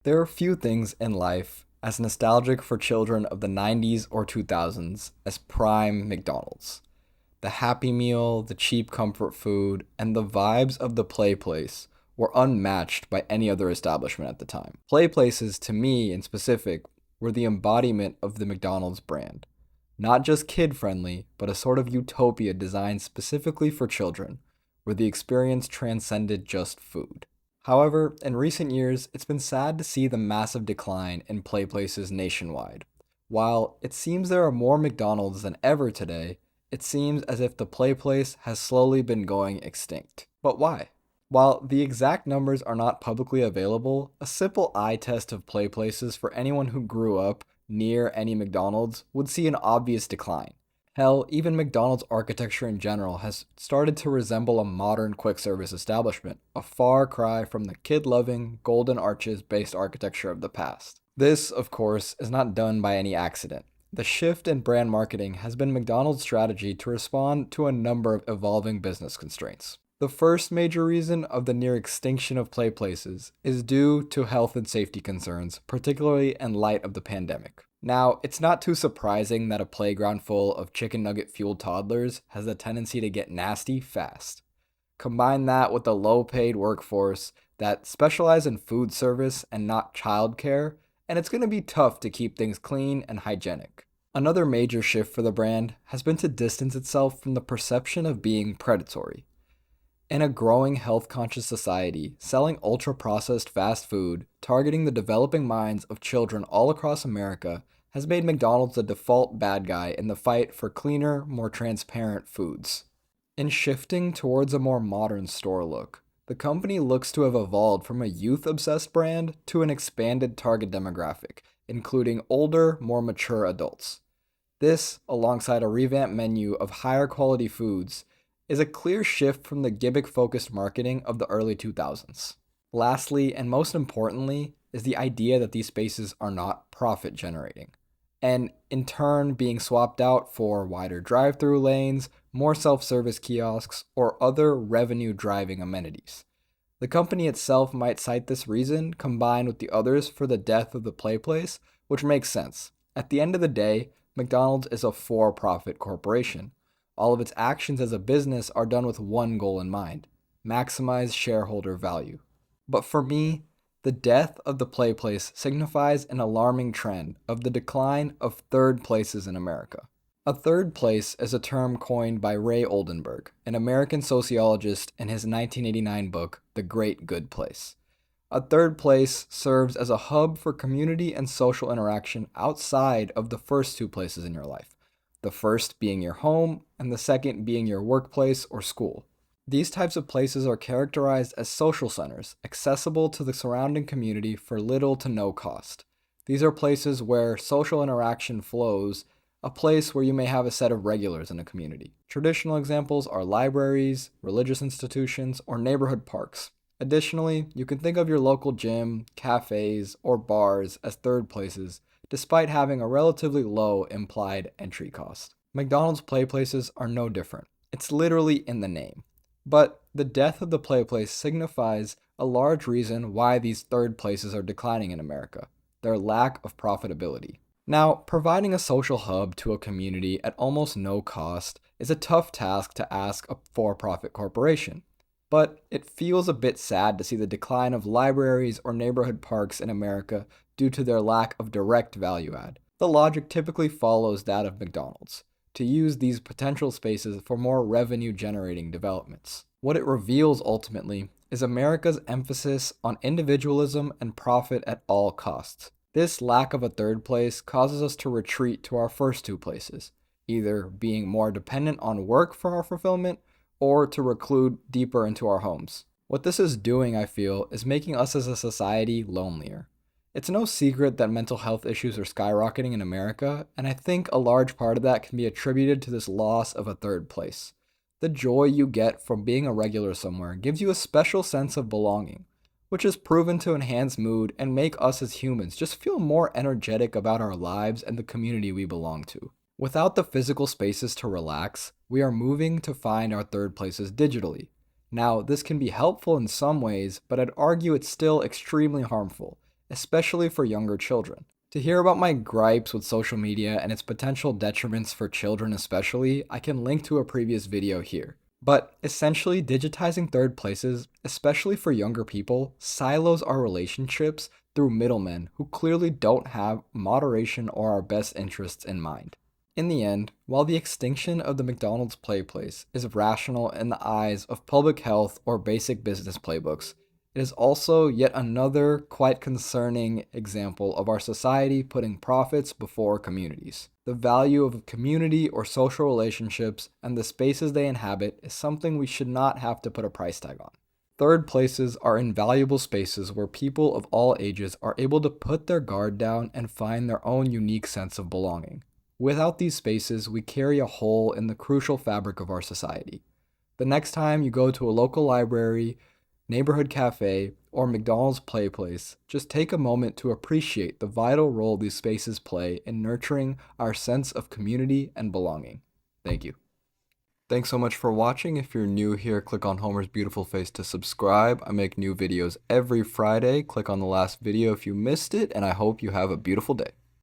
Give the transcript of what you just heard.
There are few things in life as nostalgic for children of the 90s or 2000s as prime McDonald's. The Happy Meal, the cheap comfort food, and the vibes of the PlayPlace were unmatched by any other establishment at the time. PlayPlaces, to me in specific, were the embodiment of the McDonald's brand. Not just kid friendly, but a sort of utopia designed specifically for children, where the experience transcended just food. However, in recent years, it's been sad to see the massive decline in PlayPlaces nationwide. While it seems there are more McDonald's than ever today, it seems as if the PlayPlace has slowly been going extinct. But why? While the exact numbers are not publicly available, a simple eye test of PlayPlaces for anyone who grew up near any McDonald's would see an obvious decline. Hell, even McDonald's architecture in general has started to resemble a modern quick service establishment, a far cry from the kid loving, golden arches based architecture of the past. This, of course, is not done by any accident. The shift in brand marketing has been McDonald's strategy to respond to a number of evolving business constraints. The first major reason of the near extinction of PlayPlaces is due to health and safety concerns, particularly in light of the pandemic. Now, it's not too surprising that a playground full of chicken nugget fueled toddlers has a tendency to get nasty fast. Combine that with the low paid workforce that specialize in food service and not childcare, and it's going to be tough to keep things clean and hygienic. Another major shift for the brand has been to distance itself from the perception of being predatory. In a growing health conscious society, selling ultra processed fast food, targeting the developing minds of children all across America, has made McDonald's the default bad guy in the fight for cleaner, more transparent foods. In shifting towards a more modern store look, the company looks to have evolved from a youth obsessed brand to an expanded target demographic, including older, more mature adults. This, alongside a revamped menu of higher quality foods, is a clear shift from the gimmick-focused marketing of the early 2000s. Lastly, and most importantly, is the idea that these spaces are not profit-generating, and in turn being swapped out for wider drive-through lanes, more self-service kiosks, or other revenue-driving amenities. The company itself might cite this reason combined with the others for the death of the PlayPlace, which makes sense. At the end of the day, McDonald's is a for-profit corporation. All of its actions as a business are done with one goal in mind: maximize shareholder value. But for me, the death of the PlayPlace signifies an alarming trend of the decline of third places in America. A third place is a term coined by Ray Oldenburg, an American sociologist, in his 1989 book, The Great Good Place. A third place serves as a hub for community and social interaction outside of the first two places in your life. The first being your home, and the second being your workplace or school. These types of places are characterized as social centers, accessible to the surrounding community for little to no cost. These are places where social interaction flows, a place where you may have a set of regulars in a community. Traditional examples are libraries, religious institutions, or neighborhood parks. Additionally, you can think of your local gym, cafes, or bars as third places, despite having a relatively low implied entry cost. McDonald's PlayPlaces are no different. It's literally in the name. But the death of the PlayPlace signifies a large reason why these third places are declining in America: their lack of profitability. Now, providing a social hub to a community at almost no cost is a tough task to ask a for-profit corporation. But it feels a bit sad to see the decline of libraries or neighborhood parks in America due to their lack of direct value add. The logic typically follows that of McDonald's, to use these potential spaces for more revenue generating developments. What it reveals ultimately is America's emphasis on individualism and profit at all costs. This lack of a third place causes us to retreat to our first two places, either being more dependent on work for our fulfillment or to reclude deeper into our homes. What this is doing, I feel, is making us as a society lonelier. It's no secret that mental health issues are skyrocketing in America, and I think a large part of that can be attributed to this loss of a third place. The joy you get from being a regular somewhere gives you a special sense of belonging, which is proven to enhance mood and make us as humans just feel more energetic about our lives and the community we belong to. Without the physical spaces to relax, we are moving to find our third places digitally. Now, this can be helpful in some ways, but I'd argue it's still extremely harmful, especially for younger children. To hear about my gripes with social media and its potential detriments for children especially, I can link to a previous video here. But essentially, digitizing third places, especially for younger people, silos our relationships through middlemen who clearly don't have moderation or our best interests in mind. In the end, while the extinction of the McDonald's PlayPlace is rational in the eyes of public health or basic business playbooks, it is also yet another quite concerning example of our society putting profits before communities. The value of a community or social relationships and the spaces they inhabit is something we should not have to put a price tag on. Third places are invaluable spaces where people of all ages are able to put their guard down and find their own unique sense of belonging. Without these spaces, we carry a hole in the crucial fabric of our society. The next time you go to a local library, neighborhood cafe, or McDonald's PlayPlace, just take a moment to appreciate the vital role these spaces play in nurturing our sense of community and belonging. Thank you. Thanks so much for watching. If you're new here, click on Homer's beautiful face to subscribe. I make new videos every Friday. Click on the last video if you missed it, and I hope you have a beautiful day.